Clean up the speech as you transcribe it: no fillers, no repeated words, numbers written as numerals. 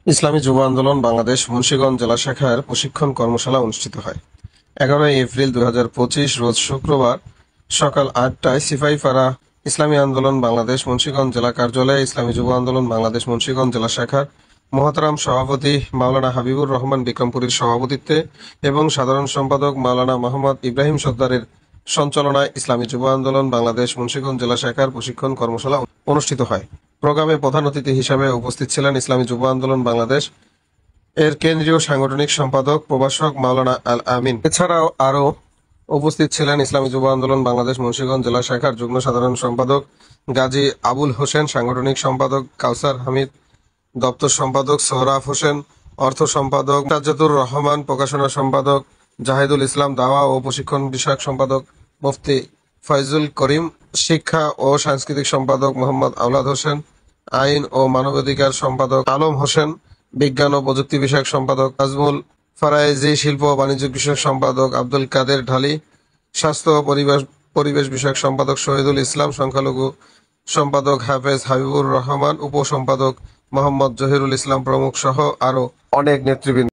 ইসলামী যুব আন্দোলন বাংলাদেশ মুন্সিগঞ্জ জেলা শাখার প্রশিক্ষণ কর্মশালা অনুষ্ঠিত হয় 11 এপ্রিল 2025 রোজ শুক্রবার সকাল 8টায় সিপাহীপাড়া ইসলামী আন্দোলন বাংলাদেশ মুন্সিগঞ্জ জেলা কার্যালয়ে ইসলামী যুব আন্দোলন বাংলাদেশ মুন্সিগঞ্জ জেলা শাখার মহতারাম সভাপতি মাওলানা হাবিবুর রহমান বিক্রমপুরীর সভাপতিত্বে এবং সাধারণ সম্পাদক মাওলানা মোহাম্মদ ইব্রাহিম সর্দারের সঞ্চালনায় ইসলামী যুব আন্দোলন বাংলাদেশ মুন্সিগঞ্জ জেলা শাখার প্রশিক্ষণ কর্মশালা অনুষ্ঠিত হয়। প্রোগ্রামে প্রধান অতিথি হিসাবে উপস্থিত ছিলেন ইসলামী যুব আন্দোলন বাংলাদেশ এর কেন্দ্রীয় সাংগঠনিক সম্পাদক প্রভাষক মাওলানা আল আমিন। এছাড়াও আরও উপস্থিত ছিলেন ইসলামী যুব আন্দোলন বাংলাদেশ মুন্সিগঞ্জ জেলা শাখার যুগ্ম সাধারণ সম্পাদক গাজী আবুল হোসেন, সাংগঠনিক সম্পাদক কাউসার হামিদ, দপ্তর সম্পাদক সোহরাব হোসেন, অর্থ সম্পাদক তাজ্জাতুর রহমান, প্রকাশনা সম্পাদক জাহিদুল ইসলাম, দাওয়া ও প্রশিক্ষণ বিষয়ক সম্পাদক মুফতি ফয়জুল করিম, শিক্ষা ও সাংস্কৃতিক সম্পাদক মোহাম্মদ আওলাদ হোসেন, আইন ও মানবাধিকার সম্পাদক আলম হোসেন, বিজ্ঞান ও প্রযুক্তি বিষয়ক সম্পাদক নাজমুল ফারায়েজি, শিল্প ও বাণিজ্য বিষয়ক সম্পাদক আব্দুল কাদের ঢালি, স্বাস্থ্য ও পরিবেশ বিষয়ক সম্পাদক শহীদুল ইসলাম, সংখ্যালঘু সম্পাদক হাফেজ হাবিবুর রহমান, উপ সম্পাদক মোহাম্মদ জহিরুল ইসলাম প্রমুখ সহ আরো অনেক নেতৃবৃন্দ।